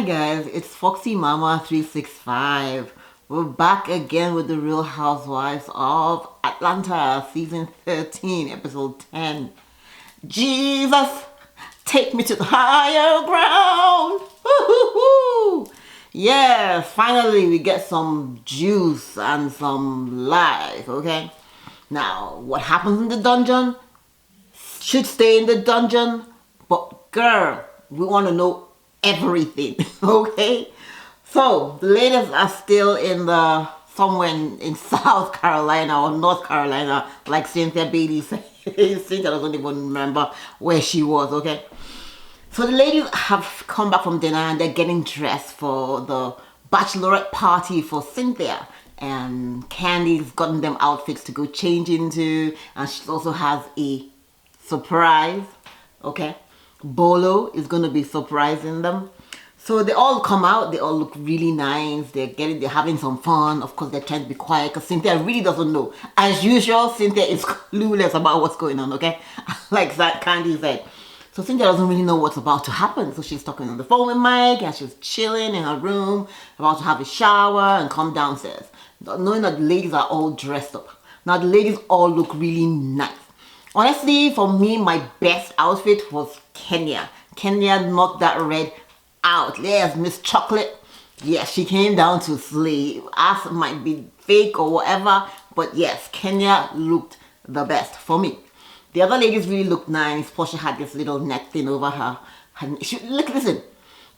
guys, it's Foxy Mama 365. We're back again with the Real Housewives of Atlanta, season 13, episode 10. Jesus, take me to the higher ground. Woo-hoo-hoo. Yeah, finally we get some juice and some life, okay? Now, what happens in the dungeon should stay in the dungeon, but girl, we want to know everything. Okay, so the ladies are still in the somewhere in South Carolina or North Carolina, like Cynthia Bailey said. Cynthia doesn't even remember where she was. Okay, so the ladies have come back from dinner and they're getting dressed for the bachelorette party for Cynthia, and Candy's gotten them outfits to go change into, and she also has a surprise. Okay, Bolo is going to be surprising them. So they all come out, they all look really nice, they're having some fun. Of course, they're trying to be quiet because Cynthia really doesn't know. As usual, Cynthia is clueless about what's going on, okay? Like that Candy said. So Cynthia doesn't really know what's about to happen. So she's talking on the phone with Mike and she's chilling in her room, about to have a shower and come downstairs, knowing that the ladies are all dressed up. Now the ladies all look really nice. Honestly, for me, my best outfit was Kenya. Kenya knocked that red out. Yes, Miss Chocolate. Yes, she came down to slay. Ass might be fake or whatever, but yes, Kenya looked the best for me. The other ladies really looked nice. Portia had this little neck thing over her. Listen,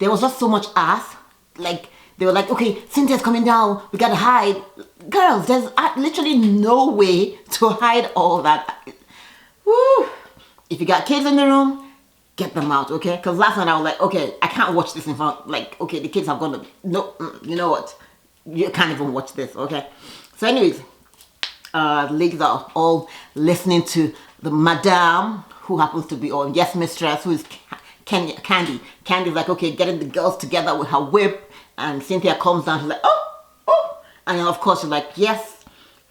there was just so much ass. Like, they were like, okay, Cynthia's coming down. We gotta hide. Girls, there's literally no way to hide all that. Woo. If you got kids in the room, get them out, okay? Because last night I was like, okay, I can't watch this in front. Like, okay, the kids have gone to, no, you know what? You can't even watch this, okay? So anyways, the ladies are all listening to the madame, who happens to be on Yes Mistress, who is Candy. Candy's like, okay, getting the girls together with her whip. And Cynthia comes down, she's like, oh. And then of course she's like, yes,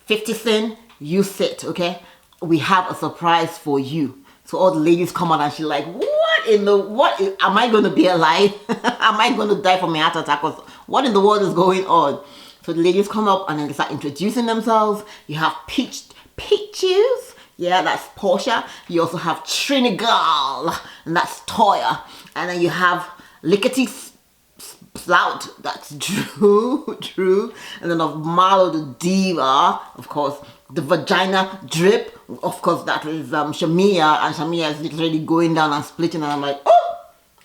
50 Cent, you sit, okay? We have a surprise for you. So all the ladies come out and she's like, am I going to be alive? Am I going to die from a heart attack? What in the world is going on? So the ladies come up and then they start introducing themselves. You have Peaches. Yeah, that's Portia. You also have Trinigal, and that's Toya. And then you have Lickety Slout, that's Drew. And then of Marlo the Diva, of course, the Vagina Drip, of course, that is Shamia, and Shamia is literally going down and splitting, and I'm like, oh,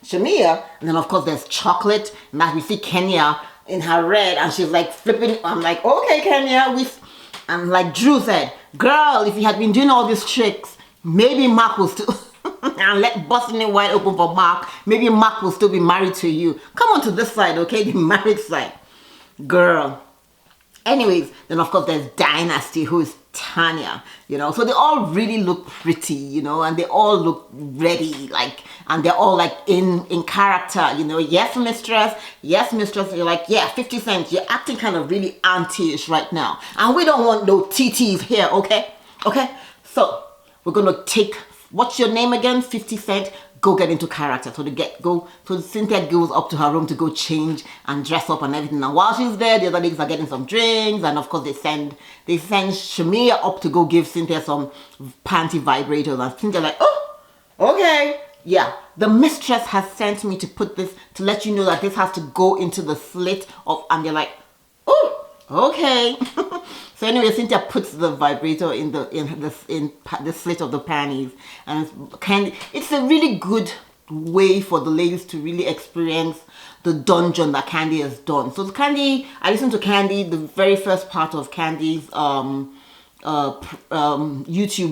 Shamia. And then of course there's Chocolate, and that we see Kenya in her red, and she's like flipping. I'm like, okay, Kenya, and like Drew said, girl, if you had been doing all these tricks, maybe Mark will still and busting it wide open for Mark, maybe Mark will still be married to you. Come on to this side, okay, the married side, girl. Anyways, then of course there's Dynasty, who is Tanya, you know. So they all really look pretty, you know, and they all look ready, like, and they're all like in character, you know. Yes, mistress. You're like, yeah, 50 Cent, you're acting kind of really auntie-ish right now, and we don't want no TTs here, okay? So we're gonna take, what's your name again? 50 Cent. Go get into character. So Cynthia goes up to her room to go change and dress up and everything. And while she's there, the other ladies are getting some drinks, and of course they send Shamia up to go give Cynthia some panty vibrators, and Cynthia's like, oh, okay. Yeah, the mistress has sent me to put this, to let you know that this has to go into the slit of, and they're like, oh, okay. So anyway, Cynthia puts the vibrator in the slit of the panties, and it's a really good way for the ladies to really experience the dungeon that Candy has done. So Candy, I listened to Candy, the very first part of Candy's YouTube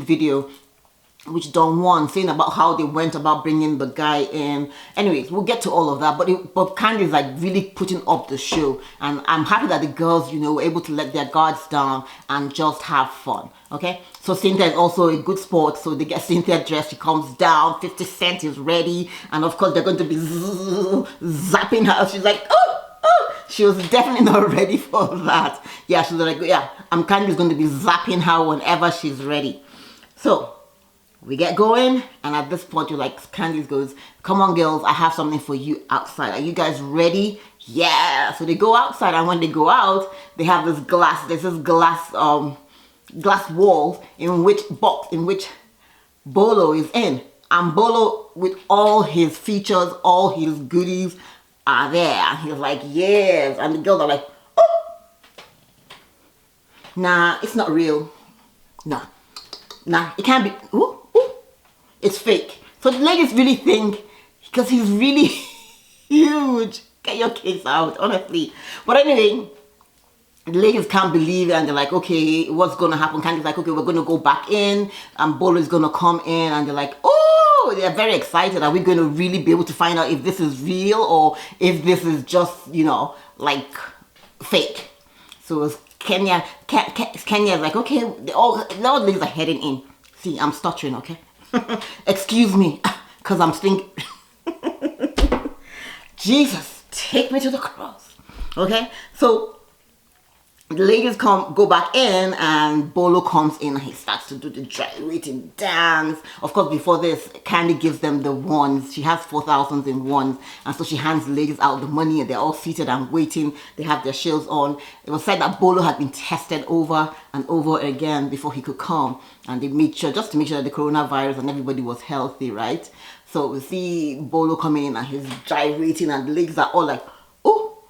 video, which Don won, saying about how they went about bringing the guy in. Anyways, we'll get to all of that, but Candy's like really putting up the show, and I'm happy that the girls, you know, were able to let their guards down and just have fun. Okay, so Cynthia is also a good sport, so they get Cynthia dressed, she comes down, 50 Cent is ready, and of course they're going to be zapping her. She's like, oh, she was definitely not ready for that. Yeah, she's like, yeah, Candy's going to be zapping her whenever she's ready. So We get going, and at this point, you're like, Candice goes, come on, girls, I have something for you outside. Are you guys ready? Yeah. So they go outside, and when they go out, they have this glass, there's this glass wall in which Bolo is in. And Bolo, with all his features, all his goodies are there. And he's like, yes. And the girls are like, oh. Nah, it's not real. Nah, it can't be. Ooh. It's fake. So the ladies really think, because he's really huge. Get your case out, honestly. But anyway, the ladies can't believe it, and they're like, okay, what's going to happen? Candy's like, okay, we're going to go back in, and Bolo is going to come in, and they're like, oh, they're very excited. Are we going to really be able to find out if this is real or if this is just, you know, like fake? So Kenya's like, okay, all the ladies are heading in. See, I'm stuttering, okay? Excuse me, because I'm thinking, Jesus, take me to the cross. Okay, so the ladies go back in, and Bolo comes in and he starts to do the gyrating dance. Of course, before this, Candy gives them the wands. She has 4,000 in wands, and so she hands the ladies out the money, and they're all seated and waiting. They have their shields on. It was said that Bolo had been tested over and over again before he could come, and they made sure, just to make sure that the coronavirus and everybody was healthy, right? So we see Bolo coming in and he's gyrating, and the ladies are all like, oh,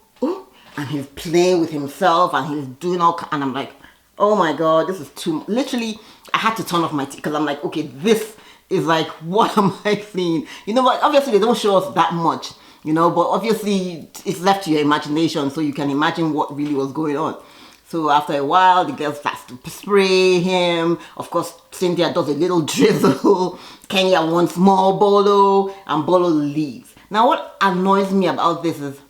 and he's playing with himself, and he's doing all, and I'm like, oh my god, this is too, literally, I had to turn off my TV, because I'm like, okay, this is like, what am I seeing? You know what, obviously they don't show us that much, you know, but obviously it's left to your imagination, so you can imagine what really was going on. So after a while, the girl starts to spray him. Of course, Cynthia does a little drizzle. Kenya wants more Bolo, and Bolo leaves. Now what annoys me about this is,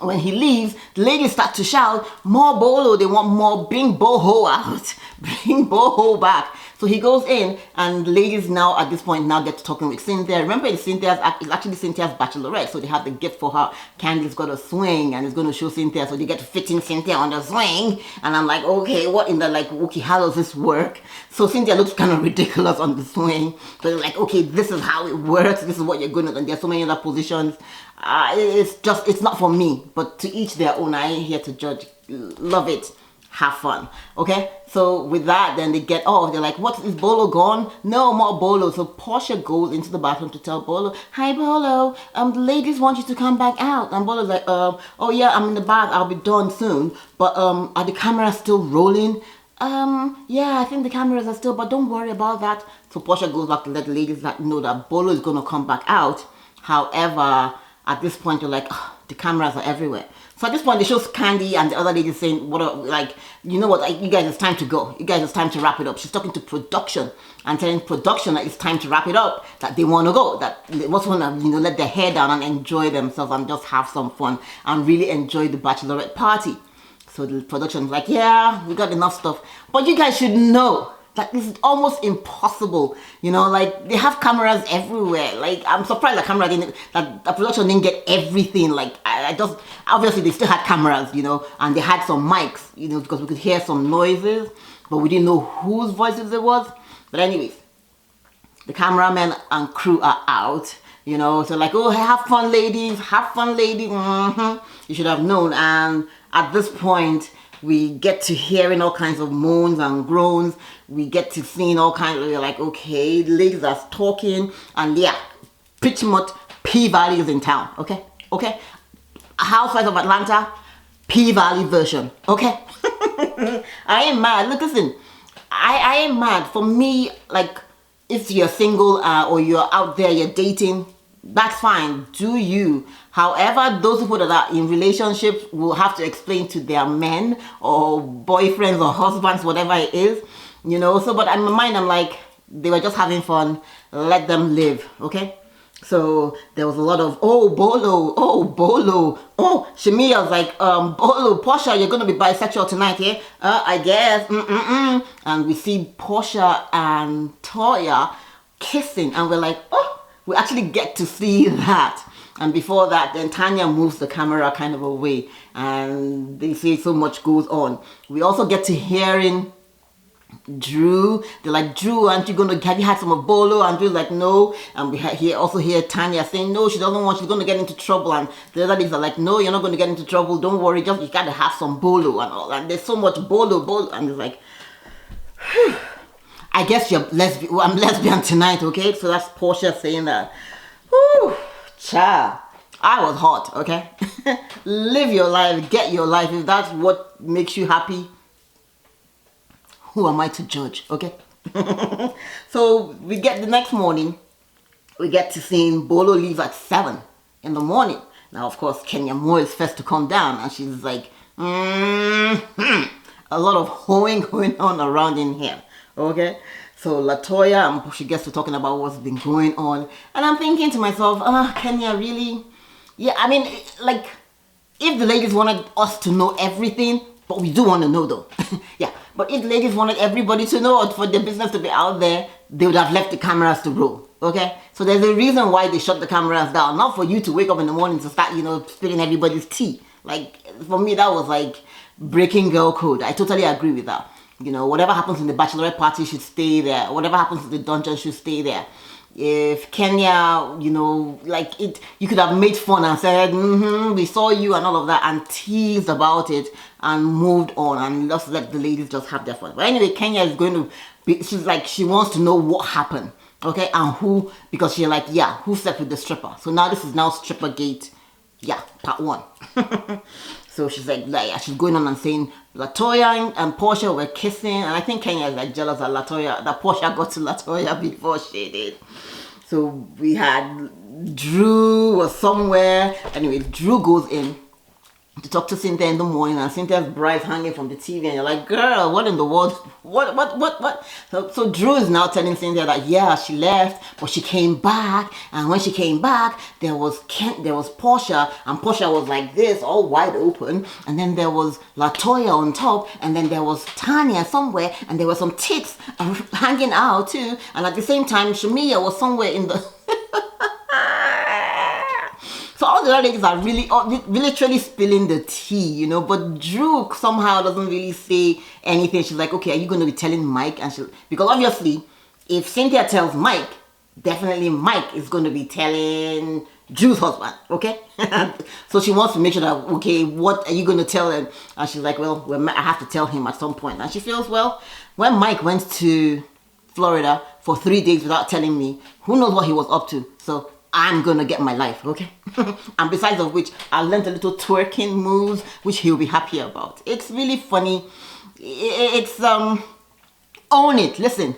when he leaves, the ladies start to shout, more Bolo, they want more, bring Boho out, bring Boho back. So he goes in, and the ladies now, at this point, now get to talking with Cynthia. Remember, it's actually Cynthia's bachelorette, so they have the gift for her. Candy's got a swing, and it's going to show Cynthia, so they get to fit in Cynthia on the swing. And I'm like, okay, what in the, like, okay, how does this work? So Cynthia looks kind of ridiculous on the swing. So they're like, okay, this is how it works, this is what you're going to do. And there's so many other positions. It's not for me, but to each their own. I ain't here to judge. Love it, have fun. Okay, so with that, then they get off. They're like, what, is Bolo gone? No more Bolo. So Portia goes into the bathroom to tell Bolo, hi Bolo, the ladies want you to come back out. And Bolo's like, oh yeah, I'm in the bath, I'll be done soon, but are the cameras still rolling? Yeah, I think the cameras are still, but don't worry about that. So Portia goes back to let the ladies know that Bolo is gonna come back out. However, at this point, you're like, oh, the cameras are everywhere. So at this point, they show Candy and the other lady saying, "What? Like, you know what? You guys, it's time to go. You guys, it's time to wrap it up." She's talking to production and telling production that it's time to wrap it up. That they want to go. That they just want to, you know, let their hair down and enjoy themselves and just have some fun and really enjoy the bachelorette party. So the production's like, "Yeah, we got enough stuff, but you guys should know that this is almost impossible, you know, like they have cameras everywhere. Like I'm surprised that the production didn't get everything. Like I just, obviously they still had cameras, you know, and they had some mics, you know, because we could hear some noises, but we didn't know whose voices it was. But anyways, the cameramen and crew are out, you know, so like, oh, have fun ladies, you should have known. And at this point, we get to hearing all kinds of moans and groans. We get to seeing all kinds of, like, okay, the ladies are talking, and yeah, pretty much P-Valley is in town, okay? Housewives of Atlanta, P-Valley version, okay? I ain't mad. Look, listen, I ain't mad. For me, like, if you're single or you're out there, you're dating, that's fine, do you. However, those people that are in relationships will have to explain to their men or boyfriends or husbands, whatever it is, you know. So, but in my mind, I'm like, they were just having fun, let them live, okay? So there was a lot of, oh Bolo, oh Shamia was like, Bolo, Portia, you're gonna be bisexual tonight, yeah? I guess, And we see Portia and Toya kissing, and we're like, oh, we actually get to see that. And before that, then Tanya moves the camera kind of away, and they say so much goes on. We also get to hearing Drew, they're like, Drew, aren't you gonna, have you had some of Bolo? And Drew's like, no. And we also hear Tanya saying, no, she doesn't want, she's gonna get into trouble. And the other ladies are like, no, you're not gonna get into trouble, don't worry, just, you gotta have some Bolo and all. And there's so much Bolo. And it's like, whew. I guess you're lesbian, well, I'm lesbian tonight, okay? So that's Portia saying that. Whew, child. I was hot, okay? Live your life, get your life. If that's what makes you happy, who am I to judge, okay? So we get the next morning, we get to seeing Bolo leave at 7 in the morning. Now, of course, Kenya Moore is first to come down, and she's like, a lot of hoeing going on around in here, okay? So Latoya, she gets to talking about what's been going on, and I'm thinking to myself, Kenya, really? Yeah, I mean, like, if the ladies wanted us to know everything, but we do want to know though. Yeah, but if the ladies wanted everybody to know, or for the business to be out there, they would have left the cameras to roll, okay? So there's a reason why they shut the cameras down, not for you to wake up in the morning to start, spilling everybody's tea. Like, for me, that was like breaking girl code. I totally agree with that. Whatever happens in the bachelorette party should stay there. Whatever happens in the dungeon should stay there. If Kenya, like you could have made fun and said, we saw you and all of that, and teased about it and moved on and just let the ladies just have their fun. But anyway, Kenya is going to be, she's like, she wants to know what happened, okay, and who, because she's like, yeah, who slept with the stripper. So now this is now Strippergate, yeah, part 1. So she's like, she's going on and saying Latoya and Portia were kissing, and I think Kenya is like jealous that Portia got to Latoya before she did. So we had Drew was somewhere. Anyway, Drew goes in to talk to Cynthia in the morning, and Cynthia's bride's hanging from the TV, and you're like, girl, what in the world? What? So Drew is now telling Cynthia that, yeah, she left, but she came back, and when she came back, there was Portia, and Portia was like this, all wide open, and then there was Latoya on top, and then there was Tanya somewhere, and there were some tits hanging out too, and at the same time, Shamia was somewhere in the... So all the other ladies are really literally spilling the tea, but Drew somehow doesn't really say anything. She's like, okay, are you going to be telling Mike? And because obviously, if Cynthia tells Mike, definitely Mike is going to be telling Drew's husband, okay? So she wants to make sure that, okay, what are you going to tell him? And she's like, well, I have to tell him at some point. And she feels, well, when Mike went to Florida for 3 days without telling me, who knows what he was up to? So I'm gonna get my life, okay? And besides of which, I learned a little twerking moves, which he'll be happy about. It's really funny. It's, own it, listen.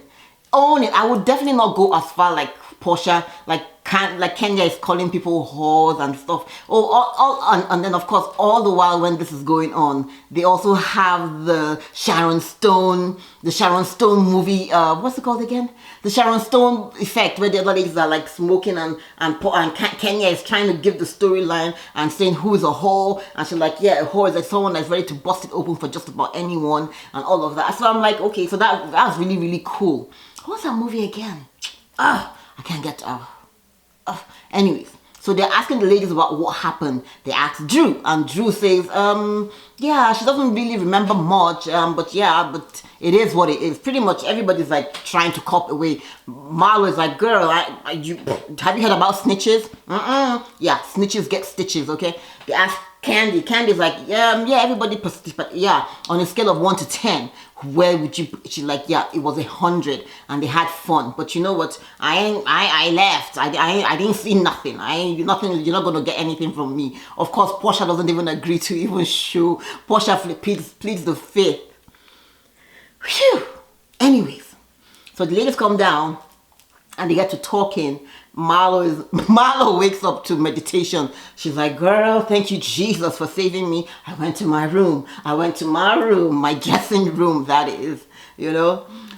Own it. I would definitely not go as far like Portia, like Kenya is calling people whores and stuff. And then of course, all the while when this is going on, they also have the Sharon Stone movie, what's it called again? The Sharon Stone effect, where the other ladies are like smoking and Kenya is trying to give the storyline and saying who is a whore, and she's like, yeah, a whore is like someone that's ready to bust it open for just about anyone and all of that. So I'm like, okay, so that's really, really cool. What's that movie again? I can't get anyways, so they're asking the ladies about what happened. They asked Drew, and Drew says, yeah, she doesn't really remember much, but it is what it is. Pretty much everybody's like trying to cop away. Marlo is like, girl, have you heard about snitches? Yeah, snitches get stitches, okay? They asked Candy. Candy's like, yeah, everybody participated. Yeah, on a scale of 1 to 10, where would you? She's like, yeah, it was 100, and they had fun. But you know what? I left. I didn't see nothing. Nothing. You're not gonna get anything from me. Of course, Portia doesn't even agree to even show. Portia pleads the fifth. Phew. Anyways, so the ladies come down, and they get to talking. Marlo wakes up to meditation. She's like, girl, thank you, Jesus, for saving me. I went to my room, my dressing room, that is,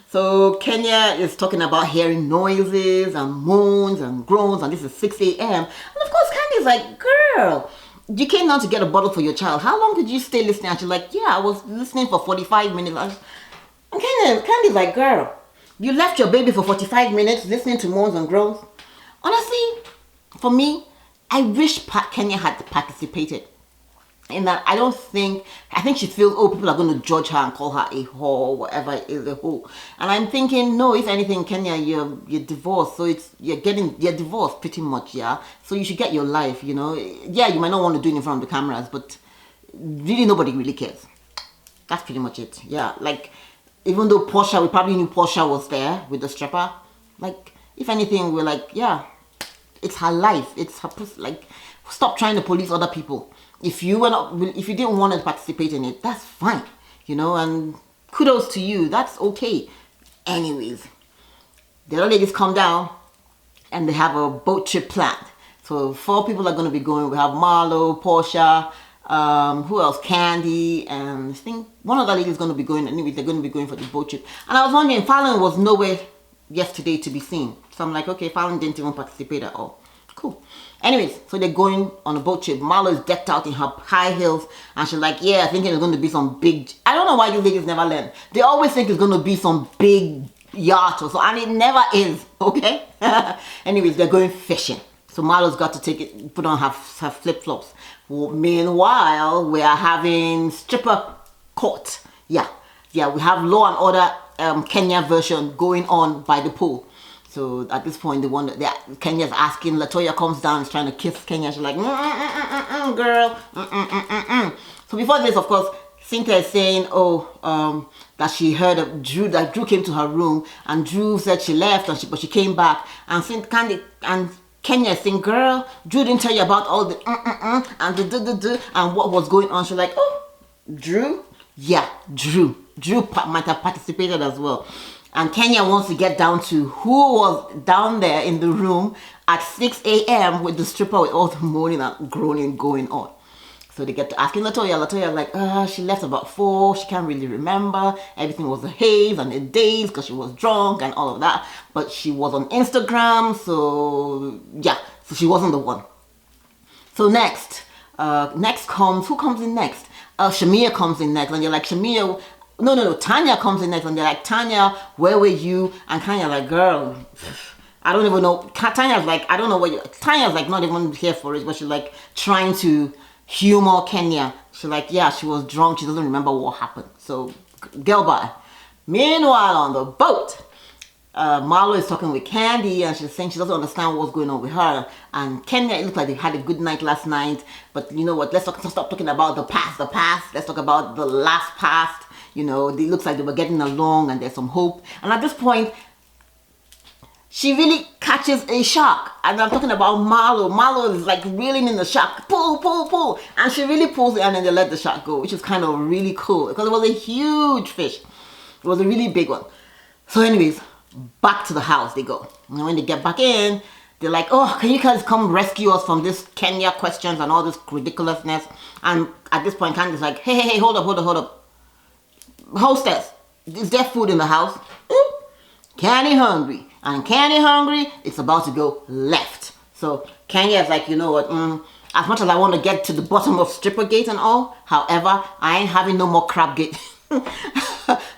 So Kenya is talking about hearing noises and moans and groans, and this is 6 a.m. And of course, Candy's like, girl, you came down to get a bottle for your child. How long did you stay listening? And she's like, yeah, I was listening for 45 minutes. And Candy's like, girl, you left your baby for 45 minutes listening to moans and groans? Honestly, for me, I wish Kenya had participated. In that I think she feels, oh, people are going to judge her and call her a whore, whatever it is, a whore. And I'm thinking, no, if anything, Kenya, you're divorced, so you're divorced pretty much, yeah. So you should get your life, you know. Yeah, you might not want to do it in front of the cameras, but really nobody really cares. That's pretty much it. Yeah, like even though Portia, we probably knew Portia was there with the stripper. Like if anything, we're like, yeah, it's her life. It's her like. Stop trying to police other people. If you didn't want to participate in it, that's fine, you know. And kudos to you. That's okay. Anyways, the other ladies come down, and they have a boat trip planned. So 4 people are going to be going. We have Marlo, Portia, who else? Candy, and I think one other lady is going to be going. Anyway, they're going to be going for the boat trip. And I was wondering, Fallon was nowhere yesterday to be seen. So I'm like, okay, Fallon didn't even participate at all. Cool. Anyways, so they're going on a boat trip. Marlo is decked out in her high heels, and she's like, yeah, thinking it's going to be some big... I don't know why these ladies never learn. They always think it's going to be some big yacht or so, and it never is, okay? Anyways, they're going fishing. So Marlo's got to put on her flip-flops. Meanwhile, we are having stripper court. Yeah, we have Law and Order Kenya version going on by the pool. So at this point, Kenya's asking, Latoya comes down, is trying to kiss Kenya. She's like, girl. So before this, of course, Cynthia is saying, that she heard of Drew, that Drew came to her room, and Drew said she left, but she came back. And Kenya is saying, girl, Drew didn't tell you about all the and the and what was going on. She's like, oh, Drew? Yeah, Drew. Drew might have participated as well. And Kenya wants to get down to who was down there in the room at 6 a.m. with the stripper with all the moaning and groaning going on. So they get to asking Latoya. Latoya's like, she left about 4. She can't really remember. Everything was a haze and a daze because she was drunk and all of that. But she was on Instagram, so yeah. So she wasn't the one. So next comes, who comes in next? Shamia comes in next. And you're like, Shamia... No, Tanya comes in next, and they're like, Tanya, where were you? And Tanya's like, girl, I don't even know. Tanya's like, I don't know what you... Tanya's like not even here for it, but she's like trying to humor Kenya. She's like, yeah, she was drunk. She doesn't remember what happened. So, girl bye. Meanwhile, on the boat, Marlo is talking with Candy, and she's saying she doesn't understand what's going on with her. And Kenya, it looks like they had a good night last night. But you know what? Let's stop talking about the past. Let's talk about the last past. You know, it looks like they were getting along and there's some hope. And at this point, she really catches a shark. And I'm talking about Marlo. Marlo is like reeling in the shark. Pull. And she really pulls it and then they let the shark go, which is kind of really cool because it was a huge fish. It was a really big one. So anyways, back to the house they go. And when they get back in, they're like, oh, can you guys come rescue us from this Kenya questions and all this ridiculousness? And at this point, Candy's like, hey, hold up. Hostess, is there food in the house? Candy hungry. And Candy hungry, it's about to go left. So Kenya is like, you know what, as much as I want to get to the bottom of Strippergate and all, however, I ain't having no more Crabgate.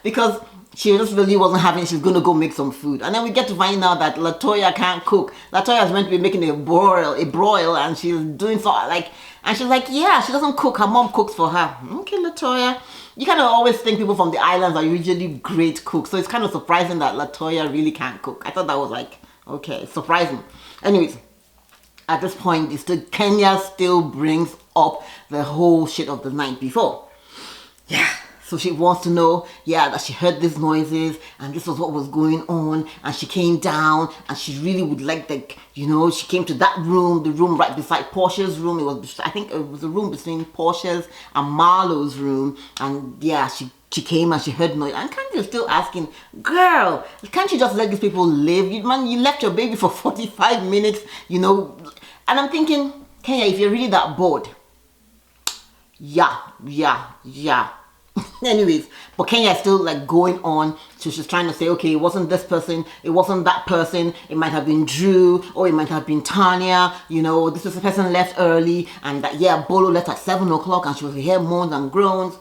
Because she just really wasn't having, she's going to go make some food. And then we get to find out that Latoya can't cook. Latoya is meant to be making a broil, and she's doing so like, and she's like, yeah, she doesn't cook. Her mom cooks for her. Okay, Latoya. You kind of always think people from the islands are usually great cooks. So it's kind of surprising that Latoya really can't cook. I thought that was like, okay, surprising. Anyways, at this point, Kenya still brings up the whole shit of the night before. Yeah. So she wants to know, that she heard these noises and this was what was going on, and she came down and she really would like she came to that room, the room right beside Portia's room. I think it was a room between Portia's and Marlo's room, and she came and she heard noise. And Candy's still asking, girl, can't you just let these people live? You left your baby for 45 minutes, And I'm thinking, Kenya, if you're really that bored, yeah. Anyways, but Kenya is still like going on. So she's trying to say, okay, it wasn't this person, it wasn't that person, it might have been Drew, or it might have been Tanya, this is the person left early, and that Bolo left at 7 o'clock and she was hearing moans and groans.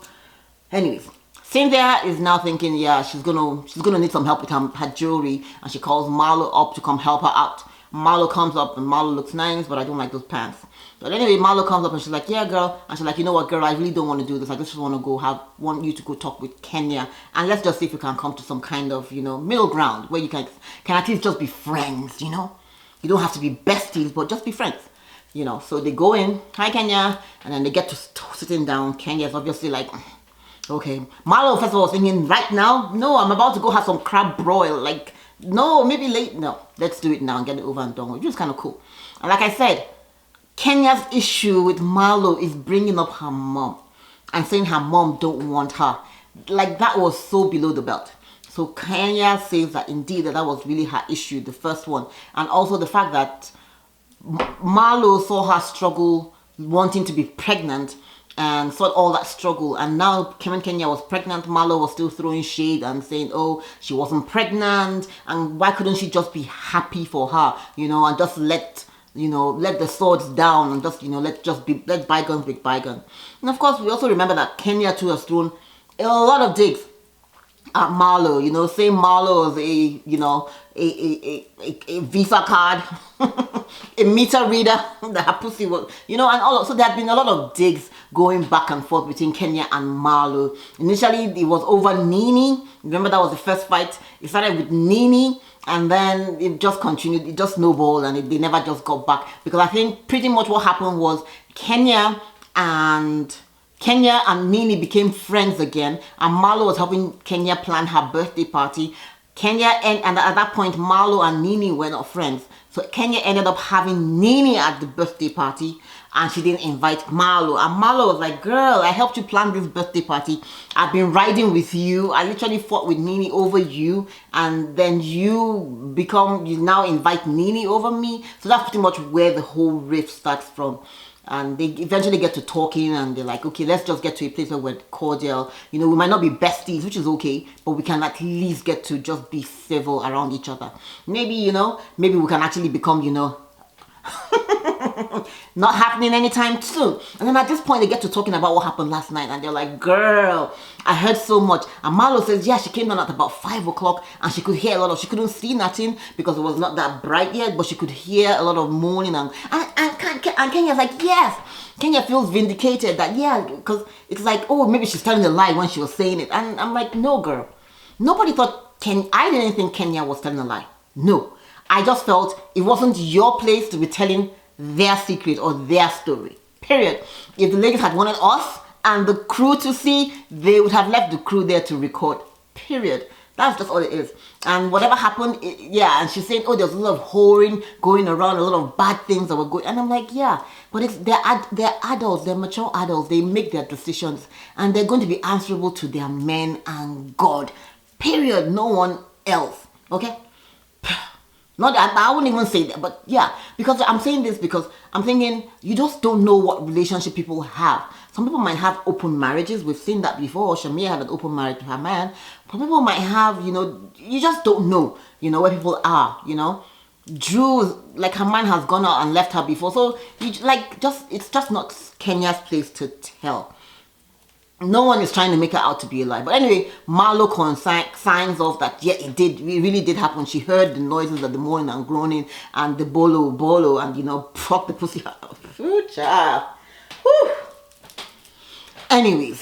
Anyways, Cynthia is now thinking, she's gonna need some help with her jewelry, and she calls Marlo up to come help her out. Marlo comes up, and Marlo looks nice, but I don't like those pants. But anyway, Marlo comes up and she's like, yeah, girl. And she's like, you know what, girl, I really don't want to do this. I just want to want you to go talk with Kenya. And let's just see if we can come to some kind of, middle ground where you can at least just be friends, You don't have to be besties, but just be friends. So they go in, hi Kenya, and then they get to sitting down. Kenya's obviously like, okay. Marlo, first of all, was thinking, right now? No, I'm about to go have some crab broil. Like, no, maybe late. No, let's do it now and get it over and done with. Which is kind of cool. And like I said, Kenya's issue with Marlo is bringing up her mom and saying her mom don't want her. Like, that was so below the belt. So Kenya says that indeed that was really her issue, the first one. And also the fact that Marlo saw her struggle wanting to be pregnant and saw all that struggle, and now Kenya was pregnant. Marlo was still throwing shade and saying, oh, she wasn't pregnant, and why couldn't she just be happy for her, and just let the swords down and just, let bygones be bygones. And of course, we also remember that Kenya too has thrown a lot of digs at Marlo, saying Marlo is a Visa card, a meter reader, that her pussy was, and so there have been a lot of digs going back and forth between Kenya and Marlo. Initially, it was over Nini. Remember, that was the first fight. It started with Nini, and then it just continued. It just snowballed, and they never just got back. Because I think pretty much what happened was Kenya and Nini became friends again, and Marlo was helping Kenya plan her birthday party. And at that point, Marlo and Nini were not friends. So Kenya ended up having Nini at the birthday party, and she didn't invite Marlo. And Marlo was like, girl, I helped you plan this birthday party. I've been riding with you. I literally fought with Nini over you, and then you now invite Nini over me. So that's pretty much where the whole rift starts from. And they eventually get to talking, and they're like, okay, let's just get to a place where we're cordial. We might not be besties, which is okay, but we can at least get to just be civil around each other. Maybe, maybe we can actually become, not happening anytime soon. And then at this point, they get to talking about what happened last night, and they're like, girl, I heard so much. And Marlo says, yeah, she came down at about 5 o'clock, and she could hear she couldn't see nothing because it was not that bright yet, but she could hear a lot of moaning. And Kenya's like, yes. Kenya feels vindicated that, yeah, because it's like, oh, maybe she's telling a lie when she was saying it. And I'm like, no, girl. Nobody thought I didn't think Kenya was telling a lie. No. I just felt it wasn't your place to be telling their secret or their story. Period. If the ladies had wanted us and the crew to see, they would have left the crew there to record. Period. That's just all it is. And whatever happened, and she's saying, oh, there's a lot of whoring going around, a lot of bad things that were going. And I'm like, yeah, but they're adults, they're mature adults. They make their decisions, and they're going to be answerable to their men and God. Period. No one else. Okay? Not that, I wouldn't even say that, but yeah, because I'm saying this because I'm thinking you just don't know what relationship people have. Some people might have open marriages. We've seen that before. Shamia had an open marriage with her man. But people might have, you just don't know, where people are, Drew, like, her man has gone out and left her before. So, it's just not Kenya's place to tell. No one is trying to make her out to be a lie. But anyway, Marlo signs off that, yeah, it really did happen. She heard the noises of the moaning and groaning and the bolo, and, propped the pussy out. Ooh, child. Whew. Anyways,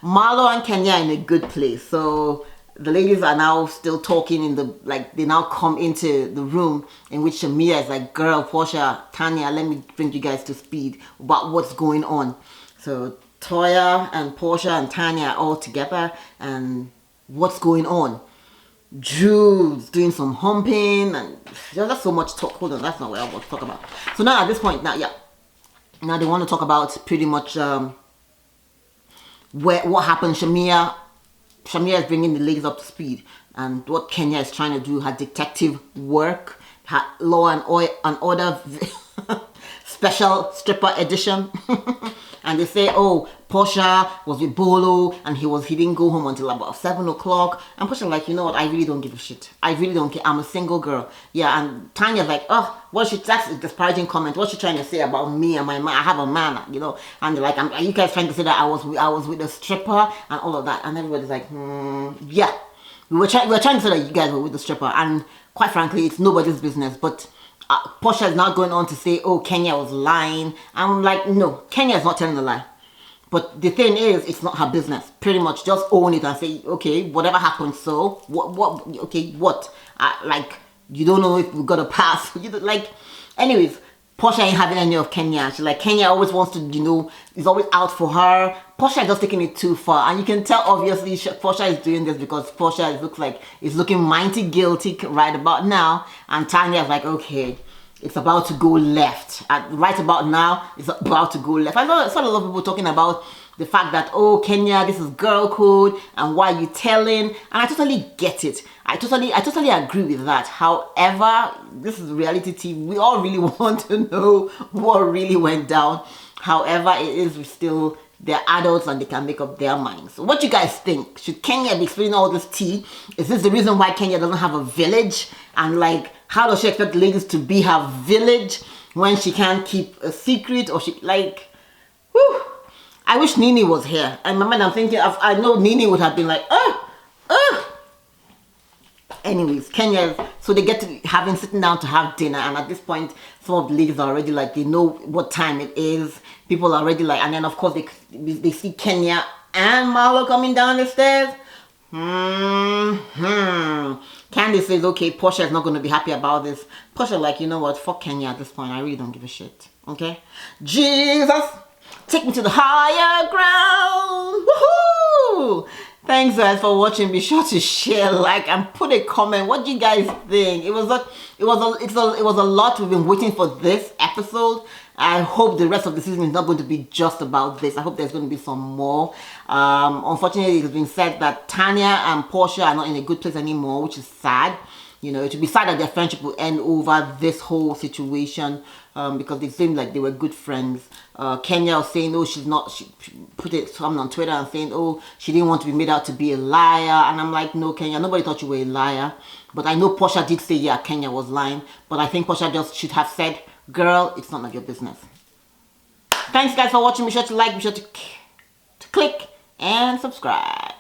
Marlo and Kenya are in a good place. So the ladies are now still talking they now come into the room in which Shamia is like, girl, Portia, Tanya, let me bring you guys to speed about what's going on. So Toya and Portia and Tanya are all together, and what's going on? Drew's doing some humping, and there's so much talk. Hold on, that's not what I want to talk about. So now at this point, now they want to talk about pretty much what happened. Shamia is bringing the ladies up to speed, and what Kenya is trying to do, her detective work, her law and order special stripper edition. And they say, oh, Portia was with Bolo, and he didn't go home until about 7 o'clock. And Portia's like, you know what, I really don't give a shit. I really don't care. I'm a single girl. Yeah, and Tanya's like, oh, that's a disparaging comment. What's she trying to say about me and my man? I have a man, And they're like, are you guys trying to say that I was with a stripper and all of that? And everybody's like, yeah. we were trying to say that you guys were with the stripper, and quite frankly, it's nobody's business. But Portia is now going on to say, oh, Kenya was lying. I'm like, no, Kenya is not telling a lie. But the thing is, it's not her business. Pretty much, just own it and say, okay, whatever happened. So what? Like, you don't know if we got a pass. Anyways. Portia ain't having any of Kenya. She's like, Kenya always wants to, is always out for her. Portia is just taking it too far. And you can tell, obviously, Portia is doing this because Portia looks like is looking mighty guilty right about now. And Tanya is like, okay, it's about to go left. Right about now, it's about to go left. I saw a lot of people talking about the fact that, oh, Kenya, this is girl code, and why you telling? And I totally get it. I totally agree with that. However, this is reality TV. We all really want to know what really went down. However, it is still, they're adults and they can make up their minds. So what you guys think? Should Kenya be spilling all this tea? Is this the reason why Kenya doesn't have a village? And like, how does she expect ladies to be her village when she can't keep a secret? Or she, like, whew. I wish Nini was here. And my mind, I'm thinking, I know Nini would have been like, Anyways, Kenya, so they get to sitting down to have dinner, and at this point, some of the ladies are already like, they know what time it is. People are already like, and then of course they see Kenya and Marlo coming down the stairs. Candy says, okay, Portia is not going to be happy about this. Portia like, you know what, fuck Kenya at this point. I really don't give a shit. Okay? Jesus, take me to the higher ground. Woohoo! Thanks guys for watching. Be sure to share, like, and put a comment. What do you guys think? It was a lot. We've been waiting for this episode. I hope the rest of the season is not going to be just about this. I hope there's going to be some more. Unfortunately, it's been said that Tanya and Portia are not in a good place anymore, which is sad. It would be sad that their friendship will end over this whole situation, because they seemed like they were good friends. Kenya was saying, oh, she's not, she put something on Twitter and saying, oh, she didn't want to be made out to be a liar. And I'm like, no, Kenya, nobody thought you were a liar. But I know Portia did say, yeah, Kenya was lying. But I think Portia just should have said, girl, it's none of your business. Thanks guys for watching. Be sure to like, be sure to click and subscribe.